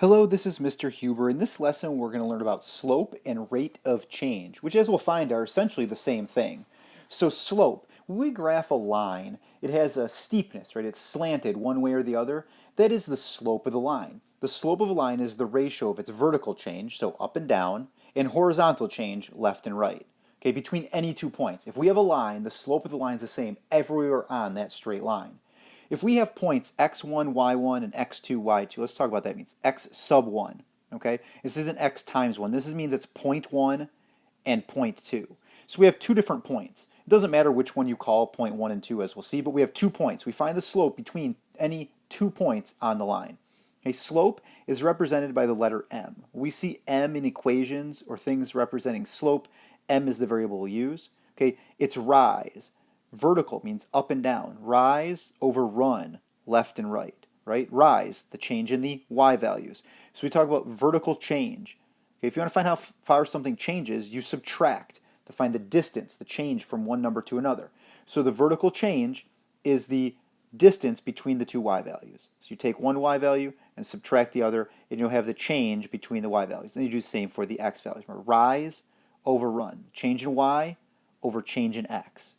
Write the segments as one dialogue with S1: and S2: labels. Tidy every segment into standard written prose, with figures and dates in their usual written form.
S1: Hello, this is Mr. Huber. In this lesson, we're going to learn about slope and rate of change, which as we'll find are essentially the same thing. So slope, when we graph a line, it has a steepness, right? It's slanted one way or the other. That is the slope of the line. The slope of a line is the ratio of its vertical change, so up and down, and horizontal change, left and right. Okay, between any 2 points. If we have a line, the slope of the line is the same everywhere on that straight line. If we have points x1, y1, and x2, y2, let's talk about that. It means x sub 1, okay? This isn't x times 1. This means it's point 1 and point 2. So we have two different points. It doesn't matter which one you call point 1 and 2 as we'll see, but we have 2 points. We find the slope between any 2 points on the line. Okay, slope is represented by the letter m. We see m in equations or things representing slope. M is the variable we'll use. Okay, it's rise. Vertical means up and down. Rise over run, left and right, right? Rise, the change in the y values. So we talk about vertical change. Okay, if you want to find how far something changes, you subtract to find the distance, the change from one number to another. So the vertical change is the distance between the two y values. So you take one y value and subtract the other, and you'll have the change between the y values. Then you do the same for the x values. Remember, rise over run. Change in y over change in x.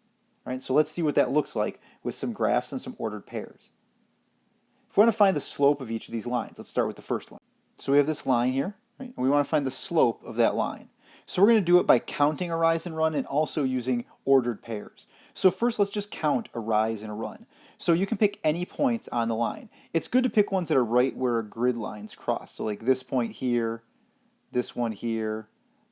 S1: Right, so let's see what that looks like with some graphs and some ordered pairs. If we want to find the slope of each of these lines, let's start with the first one. So we have this line here, right, and we want to find the slope of that line. So we're going to do it by counting a rise and run and also using ordered pairs. So first let's just count a rise and a run. So you can pick any points on the line. It's good to pick ones that are right where grid lines cross. So like this point here, this one here,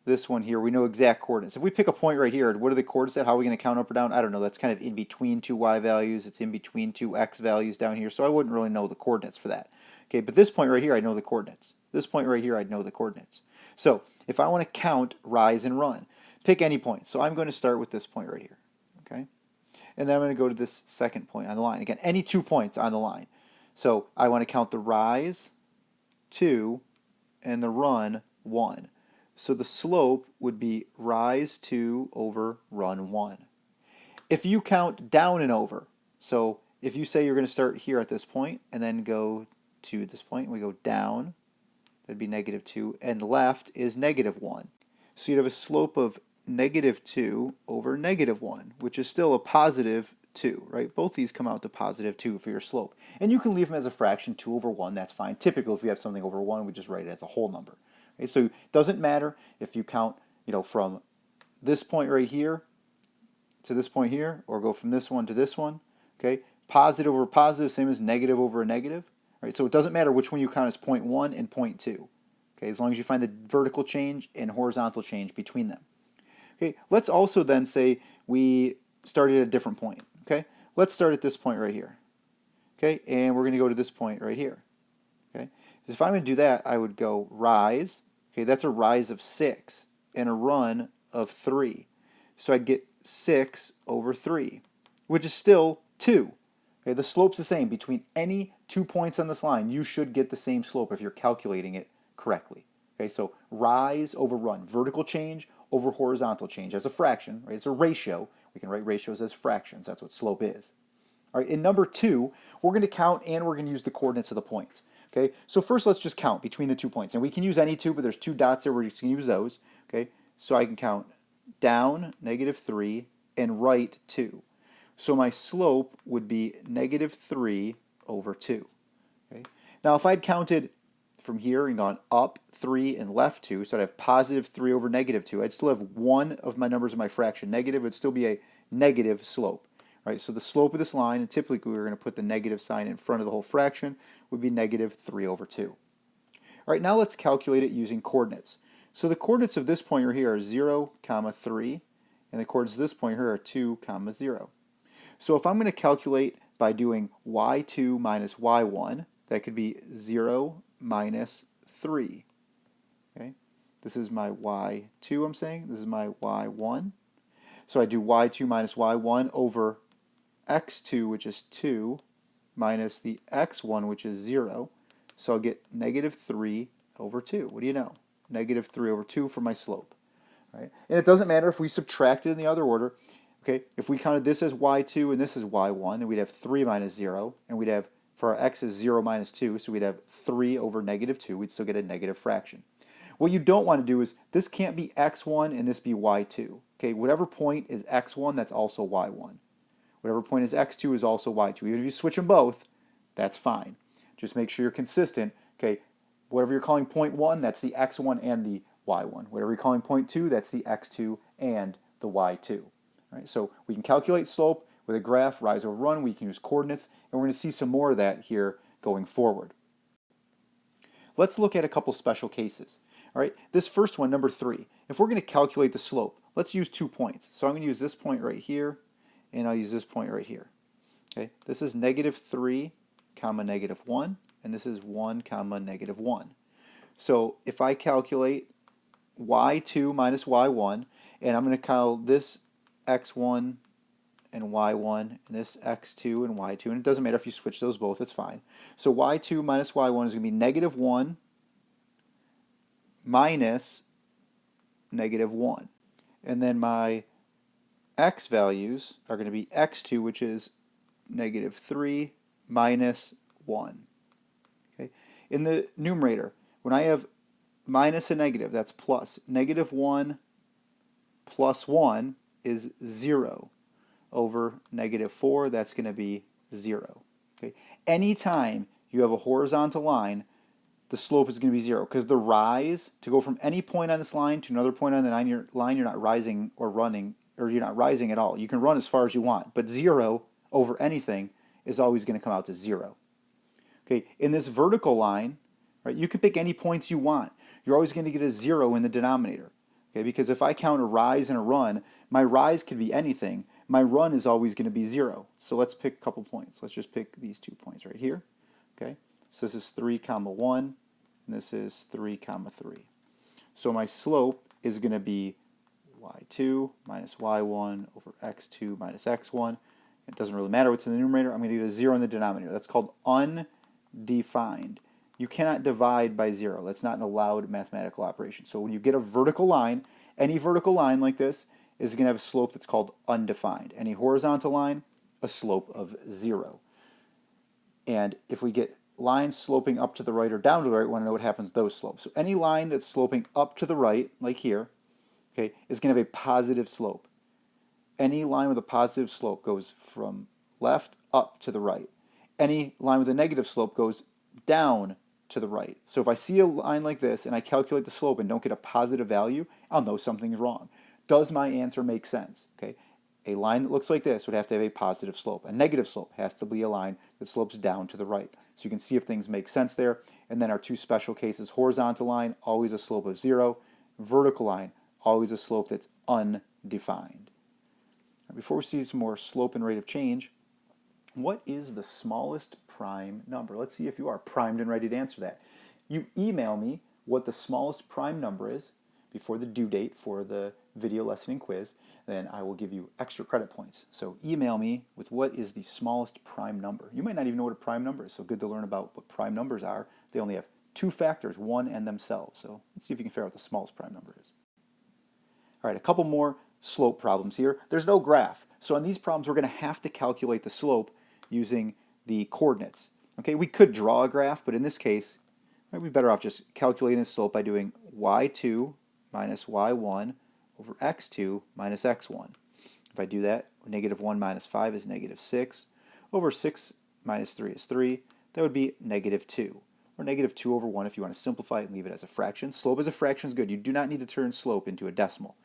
S1: this one here, we know exact coordinates. If we pick a point right here, what are the coordinates at? How are we going to count up or down? I don't know. That's kind of in between two y values. It's in between two x values down here, so I wouldn't really know the coordinates for that. Okay, but this point right here, I know the coordinates. This point right here, I'd know the coordinates. So if I want to count rise and run, pick any point. So I'm going to start with this point right here. Okay, and then I'm going to go to this second point on the line. Again, any 2 points on the line. So I want to count the rise, 2, and the run, 1. So the slope would be rise 2 over run 1. If you count down and over, so if you say you're going to start here at this point and then go to this point, we go down, that'd be negative 2, and left is negative 1. So you'd have a slope of negative 2 over negative 1, which is still a positive 2, right? Both these come out to positive 2 for your slope. And you can leave them as a fraction, 2 over 1, that's fine. Typically, if you have something over 1, we just write it as a whole number. Okay, so it doesn't matter if you count, from this point right here to this point here, or go from this one to this one. Okay, positive over positive, same as negative over a negative. Right, so it doesn't matter which one you count as point 1 and point 2. Okay, as long as you find the vertical change and horizontal change between them. Okay, let's also then say we started at a different point. Okay, let's start at this point right here. Okay, and we're going to go to this point right here. Okay, if I'm going to do that, I would go rise. Okay, that's a rise of 6 and a run of 3. So I'd get 6 over 3, which is still 2. Okay, the slope's the same. Between any 2 points on this line, you should get the same slope if you're calculating it correctly. Okay, so rise over run, vertical change over horizontal change as a fraction, right? It's a ratio. We can write ratios as fractions. That's what slope is. All right, in number 2, we're going to count and we're going to use the coordinates of the points. Okay, so first let's just count between the 2 points. And we can use any two, but there's 2 dots there. We're just going to use those. Okay, so I can count down, negative 3, and right 2. So my slope would be negative 3 over 2. Okay, now if I'd counted from here and gone up 3 and left 2, so I'd have positive 3 over negative 2, I'd still have one of my numbers in my fraction negative. It would still be a negative slope. Right, so the slope of this line, and typically we're going to put the negative sign in front of the whole fraction, would be negative 3 over 2. All right, now let's calculate it using coordinates. So the coordinates of this point right here are 0, 3, and the coordinates of this point here are 2, 0. So if I'm going to calculate by doing y2 minus y1, that could be 0 minus 3. Okay, this is my y2 I'm saying, this is my y1. So I do y2 minus y1 over x2, which is 2, minus the x1, which is 0. So I'll get negative 3 over 2. What do you know? Negative 3 over 2 for my slope. Right? And it doesn't matter if we subtract it in the other order. Okay, if we counted this as y2 and this is y1, then we'd have 3 minus 0, and we'd have For our x is 0 minus 2, so we'd have 3 over negative 2. We'd still get a negative fraction. What you don't want to do is, this can't be x1 and this be y2. Okay, whatever point is x1, that's also y1. Whatever point is x2 is also y2. Even if you switch them both, that's fine. Just make sure you're consistent. Okay, whatever you're calling point 1, that's the x1 and the y1. Whatever you're calling point 2, that's the x2 and the y2. All right, so we can calculate slope with a graph, rise over run. We can use coordinates, and we're going to see some more of that here going forward. Let's look at a couple special cases. All right, this first one, number 3. If we're going to calculate the slope, let's use 2 points. So I'm going to use this point right here, and I'll use this point right here. Okay, this is negative 3, comma negative 1, and this is 1, comma negative 1. So if I calculate y2 minus y1, and I'm going to call this x1 and y1, and this x2 and y2, and it doesn't matter if you switch those both, it's fine. So y2 minus y1 is going to be negative 1 minus negative 1. And then my x values are going to be x2, which is negative 3 minus 1. Okay. In the numerator, when I have minus a negative, that's plus. Negative 1 plus 1 is 0 over negative 4, that's going to be 0. Okay. Anytime you have a horizontal line, the slope is going to be 0, because the rise, to go from any point on this line to another point on the line, you're not rising or running, or you're not rising at all. You can run as far as you want, but 0 over anything is always going to come out to 0. Okay, in this vertical line, right, you can pick any points you want. You're always going to get a 0 in the denominator. Okay, because if I count a rise and a run, my rise could be anything. My run is always going to be 0. So let's pick a couple points. Let's just pick these 2 points right here. Okay, so this is 3 comma 1, and this is 3 comma 3. So my slope is going to be y2 minus y1 over x2 minus x1. It doesn't really matter what's in the numerator. I'm going to get a 0 in the denominator. That's called undefined. You cannot divide by 0. That's not an allowed mathematical operation. So when you get a vertical line, any vertical line like this is going to have a slope that's called undefined. Any horizontal line, a slope of 0. And if we get lines sloping up to the right or down to the right, we want to know what happens to those slopes. So any line that's sloping up to the right, like here, okay, is going to have a positive slope. Any line with a positive slope goes from left up to the right. Any line with a negative slope goes down to the right. So if I see a line like this and I calculate the slope and don't get a positive value, I'll know something's wrong. Does my answer make sense? Okay, a line that looks like this would have to have a positive slope. A negative slope has to be a line that slopes down to the right. So you can see if things make sense there. And then our 2 special cases, horizontal line, always a slope of 0. Vertical line, always a slope that's undefined. Now, before we see some more slope and rate of change, what is the smallest prime number? Let's see if you are primed and ready to answer that. You email me what the smallest prime number is before the due date for the video lesson and quiz, then I will give you extra credit points. So email me with what is the smallest prime number. You might not even know what a prime number is, so good to learn about what prime numbers are. They only have 2 factors, 1 and themselves. So let's see if you can figure out what the smallest prime number is. All right, a couple more slope problems here. There's no graph. So on these problems, we're going to have to calculate the slope using the coordinates. Okay, we could draw a graph, but in this case, might be better off just calculating the slope by doing y2 minus y1 over x2 minus x1. If I do that, negative 1 minus 5 is negative 6. Over 6 minus 3 is 3. That would be negative 2. Or negative 2 over 1 if you want to simplify it and leave it as a fraction. Slope as a fraction is good. You do not need to turn slope into a decimal.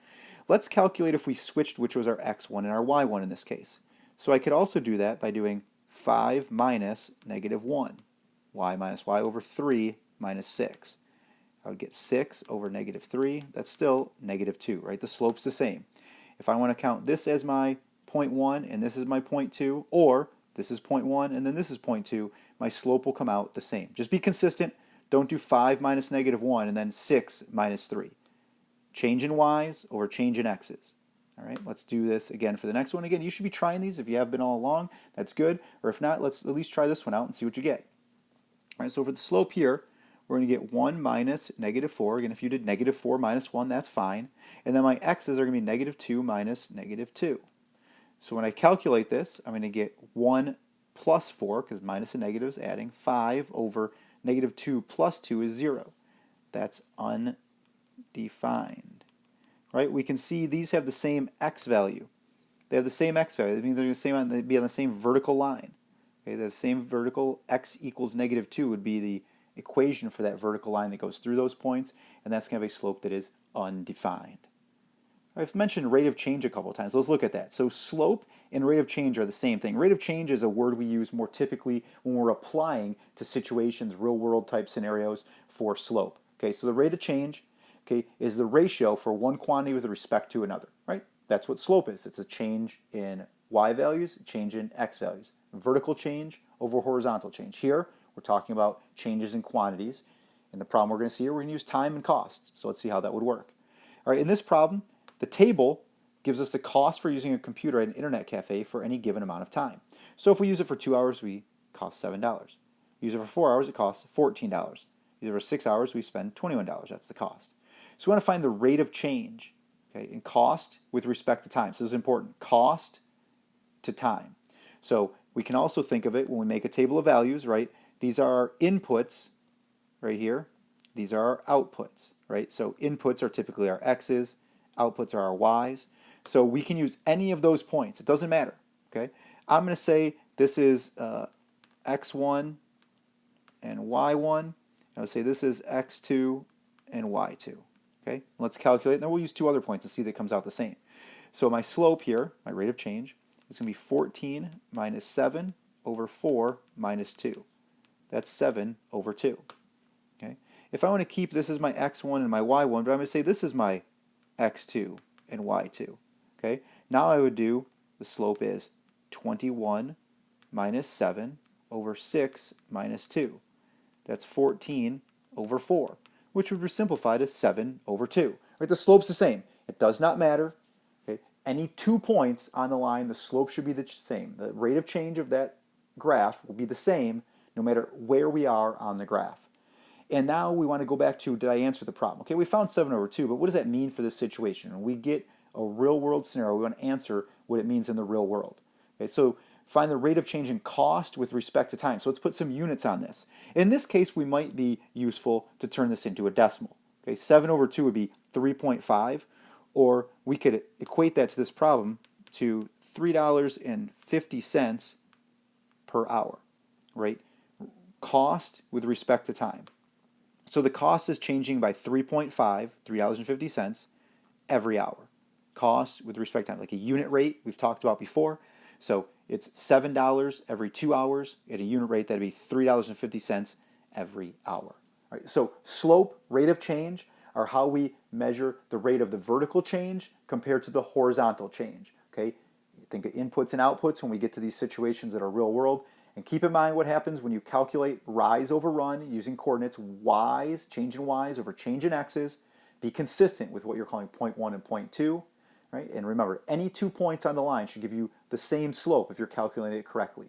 S1: Let's calculate if we switched which was our x1 and our y1 in this case. So I could also do that by doing 5 minus negative 1. Y minus y over 3 minus 6. I would get 6 over negative 3. That's still negative 2, right? The slope's the same. If I want to count this as my point 1 and this is my point 2, or this is point 1 and then this is point 2, my slope will come out the same. Just be consistent. Don't do 5 minus negative 1 and then 6 minus 3. Change in y's over change in x's. All right, let's do this again for the next one. Again, you should be trying these. If you have been all along, that's good. Or if not, let's at least try this one out and see what you get. All right, so for the slope here, we're going to get 1 minus negative 4. Again, if you did negative 4 minus 1, that's fine. And then my x's are going to be negative 2 minus negative 2. So when I calculate this, I'm going to get 1 plus 4, because minus and negative is adding. 5 over negative 2 plus 2 is 0. That's undefined. Right? We can see these have the same x value. They have the same x value. That means they'd be on the same vertical line. Okay, the same vertical x equals negative 2 would be the equation for that vertical line that goes through those points, and that's going to have a slope that is undefined. I've mentioned rate of change a couple of times. Let's look at that. So slope and rate of change are the same thing. Rate of change is a word we use more typically when we're applying to situations, real-world type scenarios for slope. Okay, so the rate of change, okay, is the ratio for one quantity with respect to another, right? That's what slope is. It's a change in y values, change in x values. Vertical change over horizontal change. Here, we're talking about changes in quantities. And the problem we're going to see here, we're going to use time and cost. So let's see how that would work. All right, in this problem, the table gives us the cost for using a computer at an internet cafe for any given amount of time. So if we use it for 2 hours, we cost $7. Use it for 4 hours, it costs $14. Use it for 6 hours, we spend $21. That's the cost. So we want to find the rate of change, okay, in cost with respect to time. So this is important. Cost to time. So we can also think of it when we make a table of values, right? These are our inputs right here. These are our outputs, right? So inputs are typically our x's, outputs are our y's. So we can use any of those points. It doesn't matter, okay? I'm going to say this is x1 and y1. And I'll say this is x2 and y2, okay? Let's calculate, and then we'll use 2 other points to see that it comes out the same. So my slope here, my rate of change, is going to be 14 minus 7 over 4 minus 2. That's 7 over 2. Okay? If I want to keep this as my x1 and my y1, but I'm going to say this is my x2 and y2. Okay? Now I would do, the slope is 21 minus 7 over 6 minus 2. That's 14 over 4, which would be simplified as 7 over 2. Right? The slope's the same. It does not matter. Okay? Any 2 points on the line, the slope should be the same. The rate of change of that graph will be the same no matter where we are on the graph. And now we want to go back to, did I answer the problem? Okay, we found 7 over 2, but what does that mean for this situation? When we get a real world scenario, we want to answer what it means in the real world. Okay, so find the rate of change in cost with respect to time. So let's put some units on this. In this case, we might be useful to turn this into a decimal. Okay, 7 over 2 would be 3.5, or we could equate that to this problem to $3.50 per hour, right? Cost with respect to time. So the cost is changing by 3.5, $3.50 every hour. Cost with respect to time, like a unit rate we've talked about before. So it's $7 every 2 hours. At a unit rate, that'd be $3.50 every hour. All right, so slope, rate of change, are how we measure the rate of the vertical change compared to the horizontal change. Okay, think of inputs and outputs when we get to these situations that are real world. And keep in mind what happens when you calculate rise over run using coordinates, y's, change in y's over change in x's. Be consistent with what you're calling point 1 and point 2. Right? And remember, any 2 points on the line should give you the same slope if you're calculating it correctly.